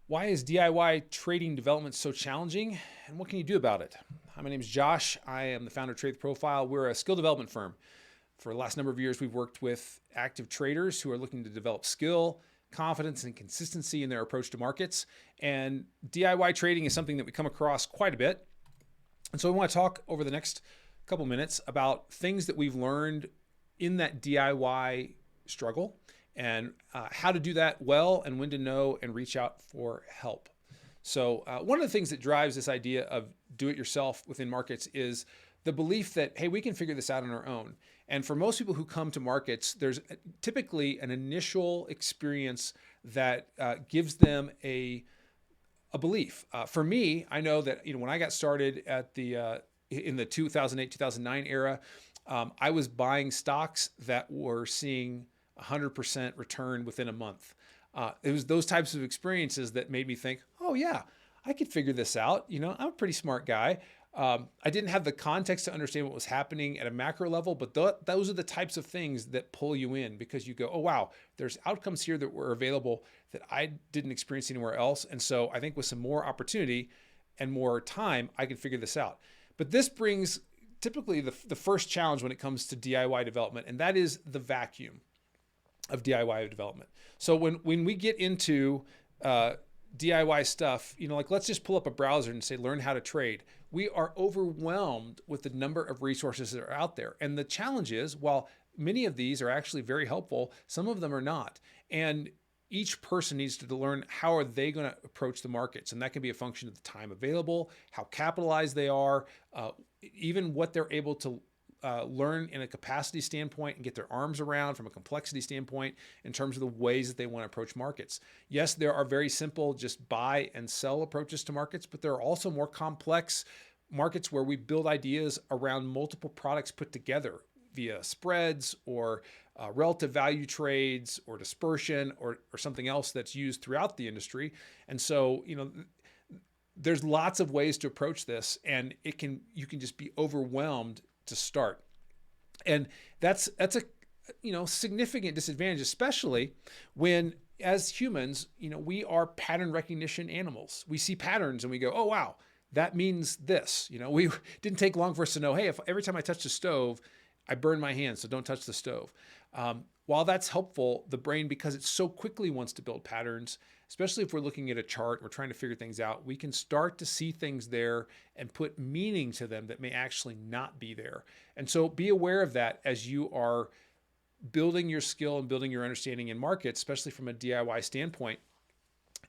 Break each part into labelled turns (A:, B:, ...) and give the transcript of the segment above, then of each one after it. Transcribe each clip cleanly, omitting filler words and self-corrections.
A: Why is DIY trading development so challenging, and what can you do about it? Hi, my name is Josh. I am the founder of Trade Profile. We're a skill development firm. For the last number of years, we've worked with active traders who are looking to develop skill, confidence, and consistency in their approach to markets. And DIY trading is something that we come across quite a bit. And so we want to talk over the next couple minutes about things that we've learned in that DIY struggle and how to do that well and when to know and reach out for help. So one of the things that drives this idea of do it yourself within markets is the belief that, hey, we can figure this out on our own. And for most people who come to markets, there's typically an initial experience that gives them a belief. For me, I know that when I got started at in the 2008-2009 era, I was buying stocks that were seeing 100% return within a month. It was those types of experiences that made me think, oh yeah, I could figure this out. I'm a pretty smart guy. I didn't have the context to understand what was happening at a macro level, but those are the types of things that pull you in because you go, oh wow, there's outcomes here that were available that I didn't experience anywhere else. And so I think with some more opportunity and more time, I can figure this out. But this brings typically the first challenge when it comes to DIY development, and that is the vacuum of DIY development. So when we get into DIY stuff, like let's just pull up a browser and say, learn how to trade. We are overwhelmed with the number of resources that are out there. And the challenge is, while many of these are actually very helpful, some of them are not. And each person needs to learn how are they going to approach the markets. And that can be a function of the time available, how capitalized they are, even what they're able to learn in a capacity standpoint and get their arms around from a complexity standpoint in terms of the ways that they want to approach markets. Yes, there are very simple, just buy and sell approaches to markets, but there are also more complex markets where we build ideas around multiple products put together via spreads or relative value trades or dispersion or something else that's used throughout the industry. And so, there's lots of ways to approach this, and you can just be overwhelmed to start. And that's a significant disadvantage, especially when as humans, we are pattern recognition animals. We see patterns and we go, oh wow, that means this. We didn't take long for us to know, hey, if every time I touch the stove, I burn my hands, so don't touch the stove. While that's helpful, the brain, because it so quickly wants to build patterns, especially if we're looking at a chart, we're trying to figure things out, we can start to see things there and put meaning to them that may actually not be there. And so be aware of that as you are building your skill and building your understanding in markets, especially from a DIY standpoint.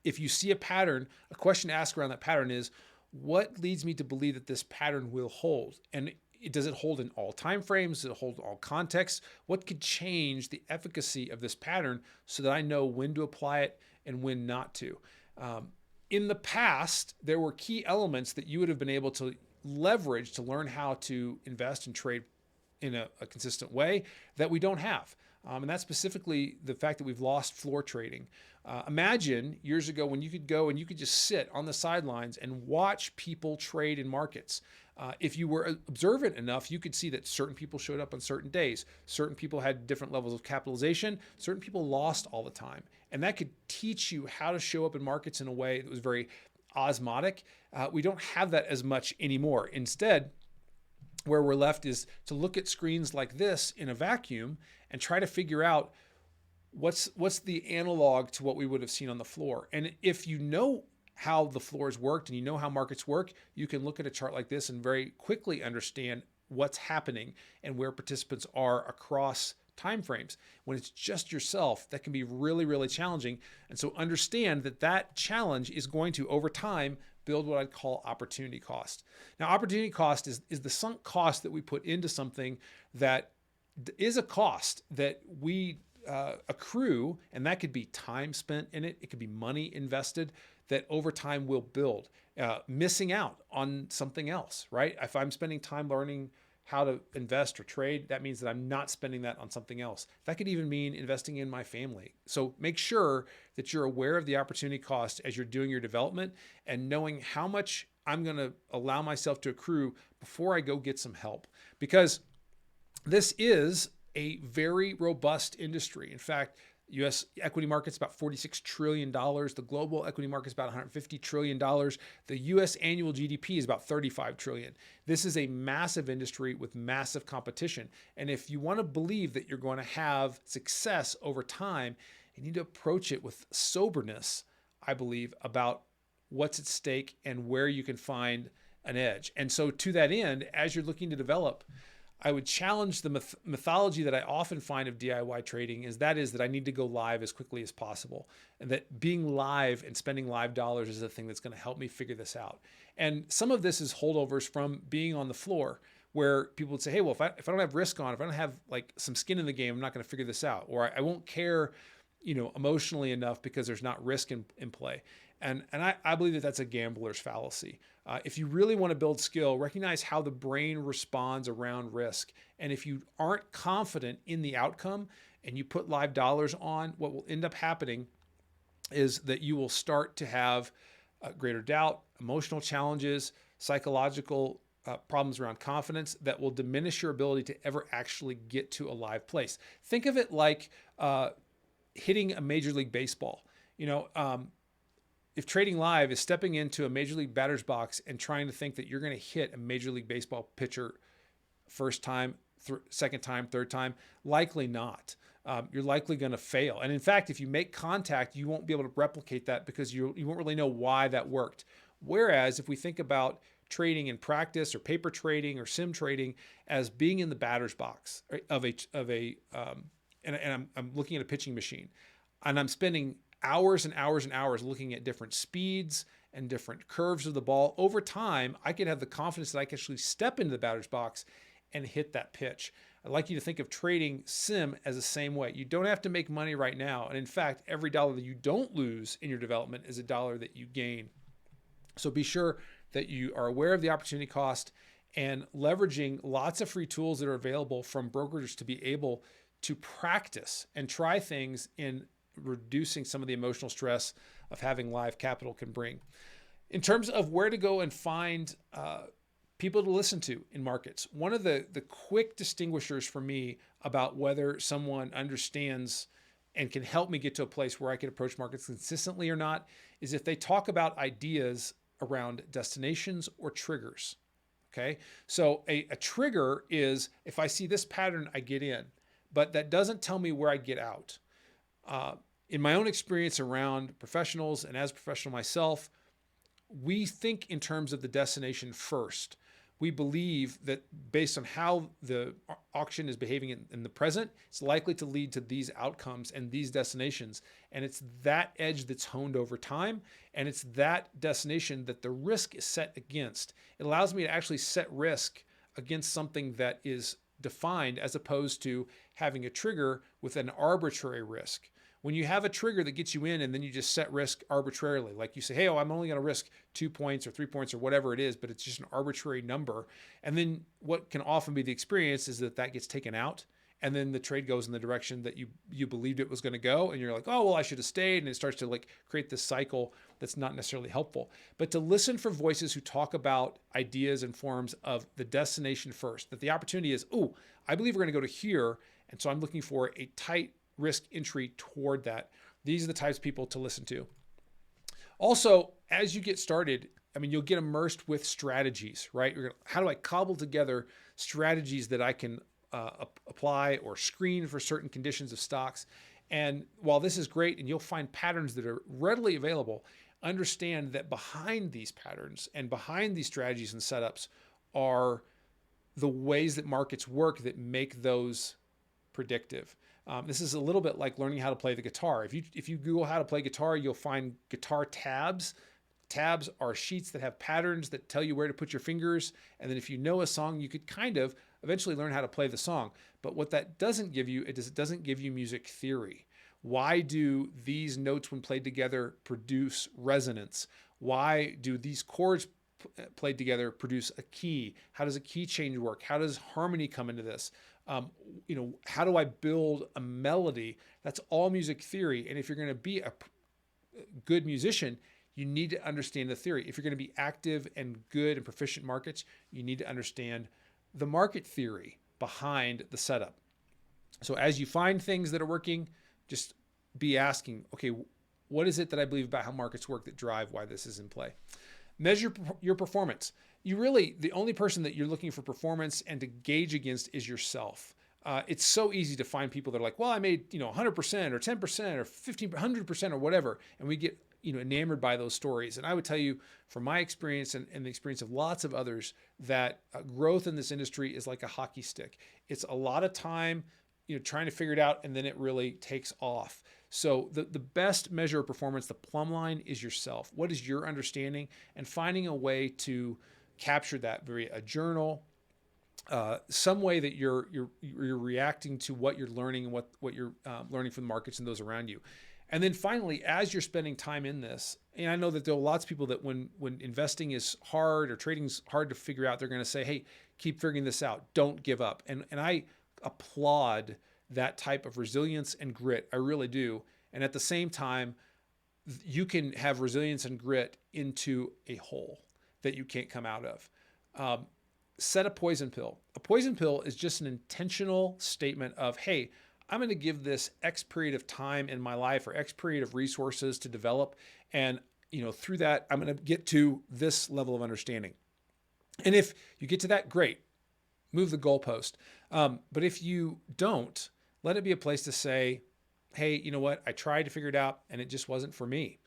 A: If you see a pattern, a question to ask around that pattern is, what leads me to believe that this pattern will hold? And does it hold in all time frames? Does it hold in all contexts? What could change the efficacy of this pattern so that I know when to apply it and when not to? In the past, there were key elements that you would have been able to leverage to learn how to invest and trade in a consistent way that we don't have. And that's specifically the fact that we've lost floor trading. Imagine years ago when you could go and you could just sit on the sidelines and watch people trade in markets. If you were observant enough, you could see that certain people showed up on certain days. Certain people had different levels of capitalization. Certain people lost all the time. And that could teach you how to show up in markets in a way that was very osmotic. We don't have that as much anymore. Instead, where we're left is to look at screens like this in a vacuum and try to figure out what's the analog to what we would have seen on the floor. And if you know how the floors worked and you know how markets work, you can look at a chart like this and very quickly understand what's happening and where participants are across time frames. When it's just yourself, that can be really, really challenging. And so understand that challenge is going to, over time, build what I'd call opportunity cost. Now, opportunity cost is the sunk cost that we put into something that is a cost that we accrue, and that could be time spent in it. It could be money invested that over time will build. Missing out on something else, right? If I'm spending time learning how to invest or trade, that means that I'm not spending that on something else. That could even mean investing in my family. So make sure that you're aware of the opportunity cost as you're doing your development and knowing how much I'm going to allow myself to accrue before I go get some help. Because this is a very robust industry. In fact, U.S. equity market's about $46 trillion. The global equity market's about $150 trillion. The U.S. annual GDP is about $35 trillion. This is a massive industry with massive competition. And if you want to believe that you're going to have success over time, you need to approach it with soberness, I believe, about what's at stake and where you can find an edge. And so to that end, as you're looking to develop, I would challenge the mythology that I often find of DIY trading is that I need to go live as quickly as possible. And that being live and spending live dollars is the thing that's going to help me figure this out. And some of this is holdovers from being on the floor where people would say, hey, well, if I don't have risk on, if I don't have like some skin in the game, I'm not going to figure this out. Or I won't care, emotionally enough because there's not risk in play. And I believe that that's a gambler's fallacy. If you really want to build skill, recognize how the brain responds around risk. And if you aren't confident in the outcome and you put live dollars on, what will end up happening is that you will start to have greater doubt, emotional challenges, psychological problems around confidence that will diminish your ability to ever actually get to a live place. Think of it like hitting a Major League Baseball. If trading live is stepping into a Major League batter's box and trying to think that you're going to hit a Major League Baseball pitcher first time, second time, third time, likely not. You're likely going to fail. And in fact, if you make contact, you won't be able to replicate that because you won't really know why that worked. Whereas if we think about trading in practice or paper trading or sim trading as being in the batter's box and I'm looking at a pitching machine and I'm spending hours and hours and hours looking at different speeds and different curves of the ball. Over time, I could have the confidence that I can actually step into the batter's box and hit that pitch. I'd like you to think of trading sim as the same way. You don't have to make money right now. And in fact, every dollar that you don't lose in your development is a dollar that you gain. So be sure that you are aware of the opportunity cost and leveraging lots of free tools that are available from brokers to be able to practice and try things in reducing some of the emotional stress of having live capital can bring. In terms of where to go and find people to listen to in markets, one of the quick distinguishers for me about whether someone understands and can help me get to a place where I can approach markets consistently or not is if they talk about ideas around destinations or triggers. Okay, so a trigger is if I see this pattern, I get in, but that doesn't tell me where I get out. In my own experience around professionals and as a professional myself, we think in terms of the destination first. We believe that based on how the auction is behaving in the present, it's likely to lead to these outcomes and these destinations. And it's that edge that's honed over time. And it's that destination that the risk is set against. It allows me to actually set risk against something that is defined as opposed to having a trigger with an arbitrary risk. When you have a trigger that gets you in and then you just set risk arbitrarily, like you say, hey, I'm only going to risk 2 points or 3 points or whatever it is, but it's just an arbitrary number. And then what can often be the experience is that gets taken out and then the trade goes in the direction that you believed it was going to go. And you're like, oh, well, I should have stayed. And it starts to create this cycle that's not necessarily helpful. But to listen for voices who talk about ideas and forms of the destination first, that the opportunity is, oh, I believe we're going to go to here. And so I'm looking for a tight risk entry toward that. These are the types of people to listen to. Also, as you get started, you'll get immersed with strategies, right? How do I cobble together strategies that I can apply or screen for certain conditions of stocks? And while this is great and you'll find patterns that are readily available, understand that behind these patterns and behind these strategies and setups are the ways that markets work that make those predictive. This is a little bit like learning how to play the guitar. If you Google how to play guitar, you'll find guitar tabs. Tabs are sheets that have patterns that tell you where to put your fingers. And then if you know a song, you could kind of eventually learn how to play the song. But what that doesn't give you, it doesn't give you music theory. Why do these notes when played together produce resonance? Why do these chords played together produce a key? How does a key change work? How does harmony come into this? How do I build a melody? That's all music theory. And if you're going to be a good musician, you need to understand the theory. If you're going to be active and good and proficient markets, you need to understand the market theory behind the setup. So as you find things that are working, just be asking, okay, what is it that I believe about how markets work that drive why this is in play? Measure your performance. The only person that you're looking for performance and to gauge against is yourself. It's so easy to find people that are like, well, I made 100% or 10% or 100% or whatever, and we get enamored by those stories. And I would tell you from my experience and the experience of lots of others that growth in this industry is like a hockey stick. It's a lot of time trying to figure it out, and then it really takes off. So the best measure of performance, the plumb line, is yourself. What is your understanding? And finding a way to capture that via a journal, some way that you're reacting to what you're learning and what you're learning from the markets and those around you. And then finally, as you're spending time in this, and I know that there are lots of people that when investing is hard or trading's hard to figure out, they're going to say, hey, keep figuring this out. Don't give up. And I applaud that type of resilience and grit. I really do. And at the same time, you can have resilience and grit into a hole that you can't come out of. Set a poison pill. A poison pill is just an intentional statement of, hey, I'm going to give this X period of time in my life or X period of resources to develop. And, through that, I'm going to get to this level of understanding. And if you get to that, great, move the goalpost. But if you don't, let it be a place to say, hey, you know what? I tried to figure it out and it just wasn't for me.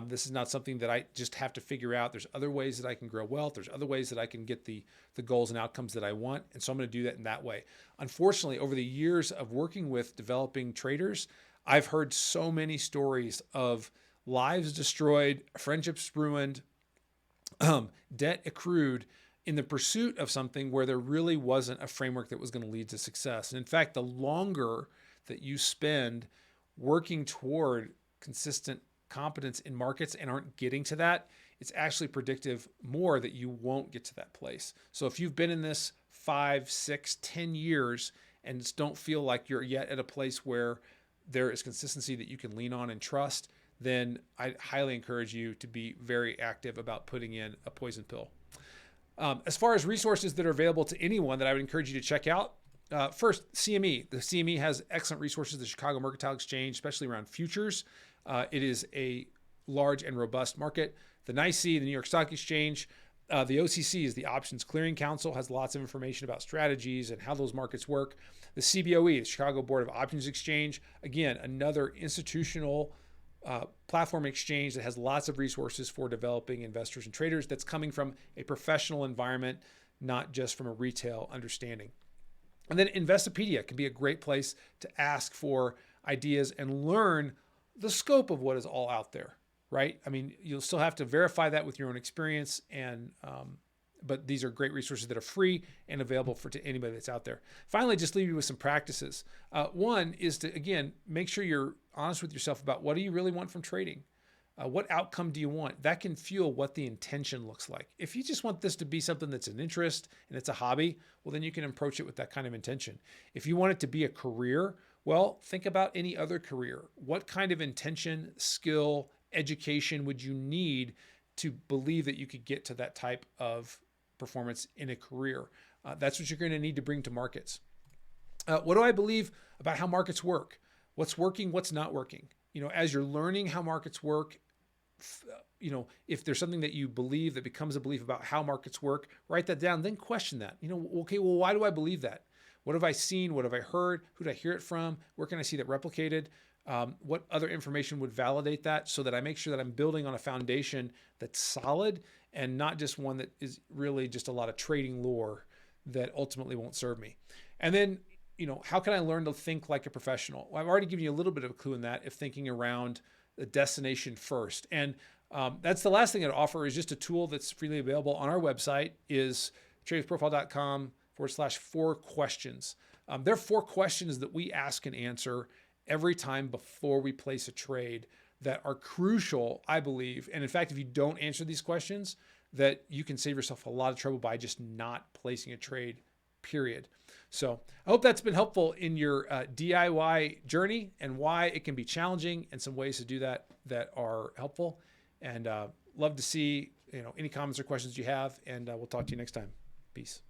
A: This is not something that I just have to figure out. There's other ways that I can grow wealth. There's other ways that I can get the goals and outcomes that I want. And so I'm going to do that in that way. Unfortunately, over the years of working with developing traders, I've heard so many stories of lives destroyed, friendships ruined, debt accrued in the pursuit of something where there really wasn't a framework that was going to lead to success. And in fact, the longer that you spend working toward consistent competence in markets and aren't getting to that, it's actually predictive more that you won't get to that place. So if you've been in this 5, 6, 10 years and just don't feel like you're yet at a place where there is consistency that you can lean on and trust, then I highly encourage you to be very active about putting in a poison pill. As far as resources that are available to anyone that I would encourage you to check out, first, CME. The CME has excellent resources, the Chicago Mercantile Exchange, especially around futures. It is a large and robust market. The NYSE, the New York Stock Exchange, the OCC is the Options Clearing Council, has lots of information about strategies and how those markets work. The CBOE, the Chicago Board of Options Exchange, again, another institutional platform exchange that has lots of resources for developing investors and traders that's coming from a professional environment, not just from a retail understanding. And then Investopedia can be a great place to ask for ideas and learn the scope of what is all out there, right? I mean, you'll still have to verify that with your own experience, but these are great resources that are free and available to anybody that's out there. Finally, just leave you with some practices. One is to, again, make sure you're honest with yourself about what do you really want from trading? What outcome do you want? That can fuel what the intention looks like. If you just want this to be something that's an interest and it's a hobby, well, then you can approach it with that kind of intention. If you want it to be a career, well, think about any other career. What kind of intention, skill, education would you need to believe that you could get to that type of performance in a career? That's what you're going to need to bring to markets. What do I believe about how markets work? What's working, what's not working? As you're learning how markets work, if there's something that you believe that becomes a belief about how markets work, write that down, then question that. Okay, well, why do I believe that? What have I seen? What have I heard? Who did I hear it from? Where can I see that replicated? What other information would validate that so that I make sure that I'm building on a foundation that's solid and not just one that is really just a lot of trading lore that ultimately won't serve me. And then, how can I learn to think like a professional? Well, I've already given you a little bit of a clue in that, if thinking around the destination first. And that's the last thing I'd offer is just a tool that's freely available on our website is tradersprofile.com/4 questions. There are 4 questions that we ask and answer every time before we place a trade that are crucial, I believe. And in fact, if you don't answer these questions, that you can save yourself a lot of trouble by just not placing a trade, period. So I hope that's been helpful in your DIY journey and why it can be challenging and some ways to do that are helpful. And love to see any comments or questions you have. And we'll talk to you next time. Peace.